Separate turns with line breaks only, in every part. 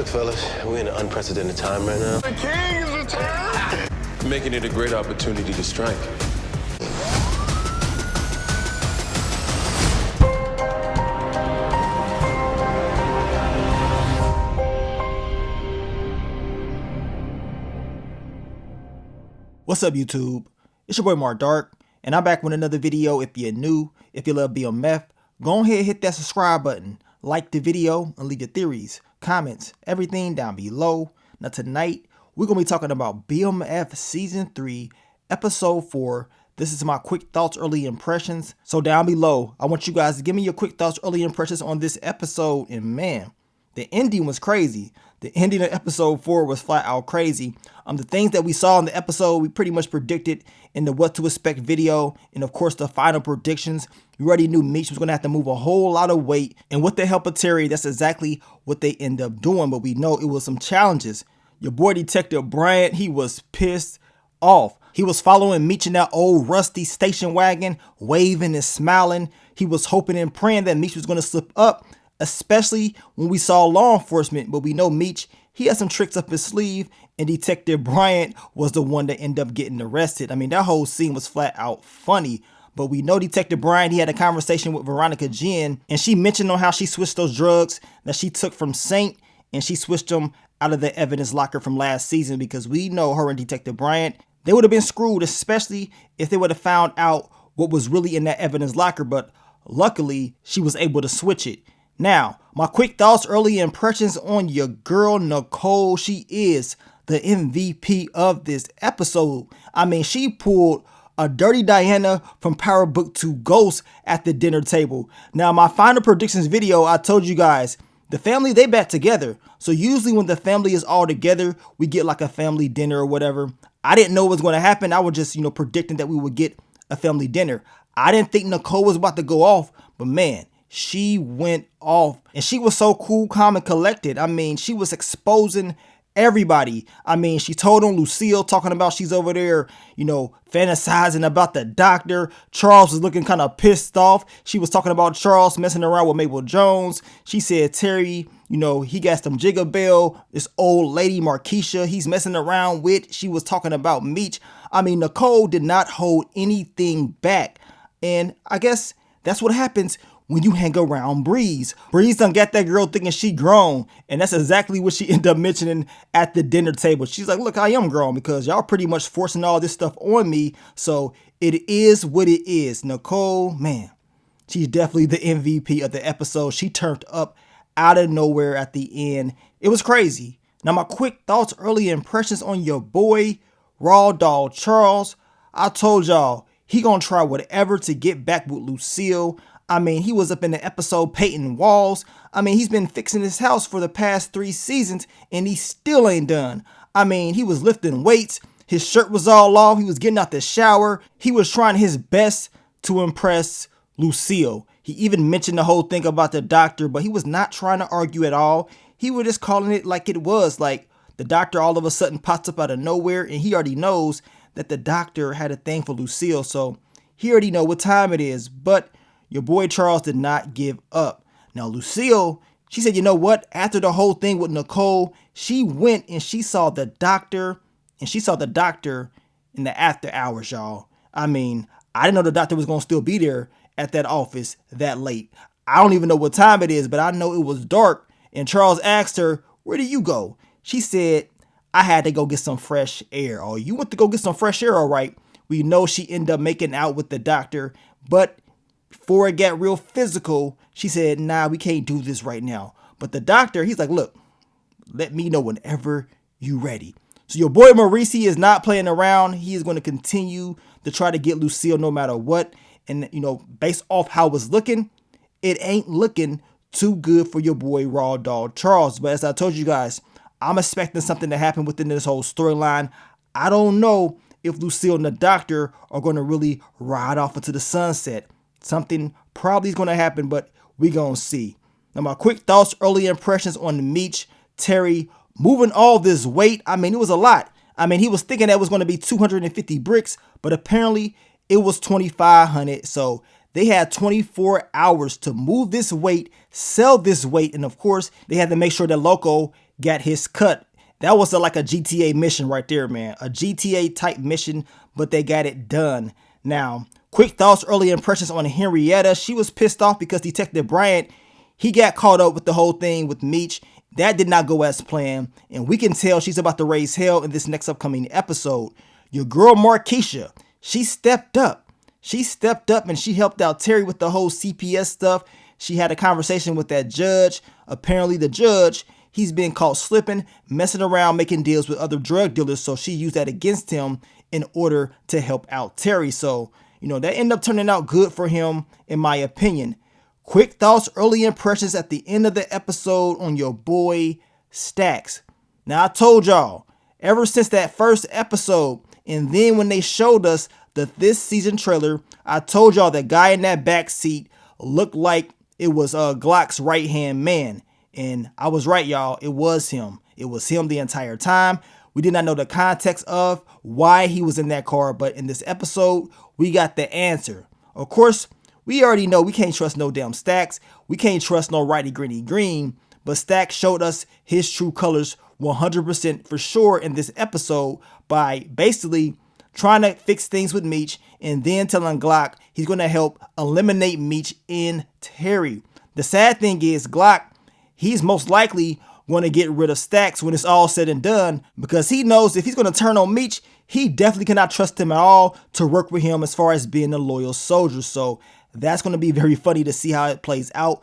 Look, fellas, we're in an unprecedented time right now.
The king is returned!
Making it a great opportunity to strike.
What's up, YouTube? It's your boy Mark Dark, and I'm back with another video. If you're new, if you love BMF, go ahead and hit that subscribe button, like the video, and leave your theories, comments, everything down below. Now tonight, we're going to be talking about BMF Season 3, Episode 4. This is my quick thoughts, early impressions. So down below, I want you guys to give me your quick thoughts, early impressions on this episode. And man, the ending was crazy. The ending of episode 4 was flat out crazy. The things that we saw in the episode, we pretty much predicted in the what to expect video. And of course, the final predictions. We already knew Meech was going to have to move a whole lot of weight. And with the help of Terry, that's exactly what they end up doing. But we know it was some challenges. Your boy Detective Bryant, he was pissed off. He was following Meech in that old rusty station wagon, waving and smiling. He was hoping and praying that Meech was going to slip up, especially when we saw law enforcement. But we know Meech, he had some tricks up his sleeve, and Detective Bryant was the one that ended up getting arrested. I mean, that whole scene was flat out funny. But we know Detective Bryant, he had a conversation with Veronica Jen, and she mentioned on how she switched those drugs that she took from Saint, and she switched them out of the evidence locker from last season, because we know her and Detective Bryant, they would have been screwed, especially if they would have found out what was really in that evidence locker. But luckily, she was able to switch it. Now, my quick thoughts, early impressions on your girl, Nicole. She is the MVP of this episode. I mean, she pulled a Dirty Diana from Power Book 2 Ghost at the dinner table. Now, my final predictions video, I told you guys, the family, they back together. So usually when the family is all together, we get like a family dinner or whatever. I didn't know what was going to happen. I was just, predicting that we would get a family dinner. I didn't think Nicole was about to go off, but man, she went off, and she was so cool, calm, and collected. I mean, she was exposing everybody. I mean, she told on Lucille, talking about she's over there, fantasizing about the doctor. Charles was looking kind of pissed off. She was talking about Charles messing around with Mabel Jones. She said Terry, he got some Jigga Bell. This old lady, Markeisha, he's messing around with. She was talking about Meech. I mean, Nicole did not hold anything back. And I guess that's what happens when you hang around Breeze. Breeze done got that girl thinking she grown. And that's exactly what she ended up mentioning at the dinner table. She's like, look, I am grown because y'all pretty much forcing all this stuff on me. So it is what it is. Nicole, man, she's definitely the MVP of the episode. She turned up out of nowhere at the end. It was crazy. Now, my quick thoughts, early impressions on your boy, Raw Dog Charles. I told y'all, he gonna try whatever to get back with Lucille. I mean, he was up in the episode painting walls. I mean, he's been fixing his house for the past 3 seasons, and he still ain't done. I mean, he was lifting weights. His shirt was all off. He was getting out the shower. He was trying his best to impress Lucille. He even mentioned the whole thing about the doctor, but he was not trying to argue at all. He was just calling it like it was. Like the doctor all of a sudden pops up out of nowhere, and he already knows that the doctor had a thing for Lucille. So he already know what time it is. But your boy Charles did not give up. Now, Lucille, she said, you know what? After the whole thing with Nicole, she went and she saw the doctor, and she saw the doctor in the after hours, y'all. I mean, I didn't know the doctor was going to still be there at that office that late. I don't even know what time it is, but I know it was dark. And Charles asked her, where did you go? She said, I had to go get some fresh air. Oh, you went to go get some fresh air, all right. We know she ended up making out with the doctor, but before it got real physical, she said, nah, we can't do this right now. But the doctor, he's like, look, let me know whenever you ready. So your boy Maurice is not playing around. He is going to continue to try to get Lucille no matter what. And, based off how it was looking, it ain't looking too good for your boy Raw Dog Charles. But as I told you guys, I'm expecting something to happen within this whole storyline. I don't know if Lucille and the doctor are going to really ride off into the sunset. Something probably is going to happen, but we going to see. Now, my quick thoughts, early impressions on Meech, Terry, moving all this weight. I mean, it was a lot. I mean, he was thinking that was going to be 250 bricks, but apparently it was 2,500. So They had 24 hours to move this weight, sell this weight, and of course, they had to make sure that Loco got his cut. That was like a GTA mission right there, man. A GTA type mission, but they got it done. Now, quick thoughts, early impressions on Henrietta. She was pissed off because Detective Bryant, he got caught up with the whole thing with Meech. That did not go as planned, and we can tell she's about to raise hell in this next upcoming episode. Your girl Markeisha, she stepped up. She stepped up and she helped out Terry with the whole CPS stuff. She had a conversation with that judge. Apparently the judge, he's been caught slipping, messing around, making deals with other drug dealers. So she used that against him in order to help out Terry. So, that ended up turning out good for him, in my opinion. Quick thoughts, early impressions at the end of the episode on your boy Stacks. Now, I told y'all, ever since that first episode, and then when they showed us this season trailer, I told y'all that guy in that back seat looked like it was Glock's right-hand man. And I was right, y'all. It was him. It was him the entire time. We did not know the context of why he was in that car, but in this episode, we got the answer. Of course, we already know we can't trust no damn Stacks. We can't trust no Righty Gritty Green, but Stacks showed us his true colors 100% for sure in this episode by basically trying to fix things with Meech and then telling Glock he's going to help eliminate Meech and Terry. The sad thing is Glock, he's most likely going to get rid of Stacks when it's all said and done because he knows if he's going to turn on Meech, he definitely cannot trust him at all to work with him as far as being a loyal soldier. So that's going to be very funny to see how it plays out.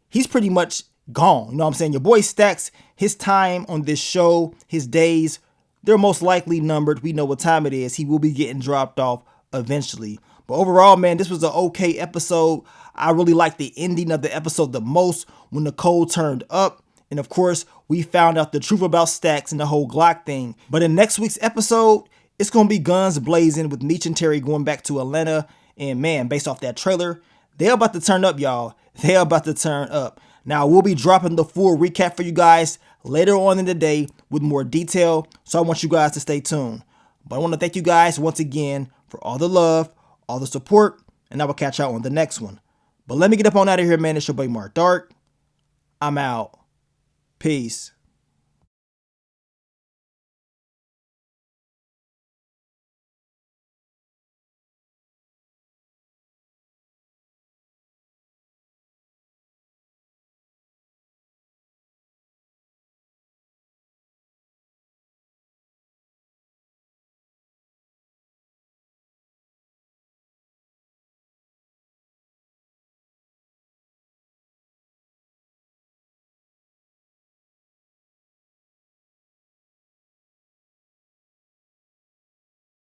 He's pretty much gone. You know what I'm saying? Your boy Stacks, his time on this show, his days, they're most likely numbered. We know what time it is. He will be getting dropped off eventually. But overall, man, this was an okay episode. I really liked the ending of the episode the most when Nicole turned up. And of course, we found out the truth about Stacks and the whole Glock thing. But in next week's episode, it's going to be guns blazing with Meech and Terry going back to Atlanta. And man, based off that trailer, they're about to turn up, y'all. They're about to turn up. Now, we'll be dropping the full recap for you guys later on in the day with more detail. So I want you guys to stay tuned. But I want to thank you guys once again for all the love, all the support, and I will catch y'all on the next one. But let me get up on out of here, man. It's your boy Mark Dark. I'm out. Peace.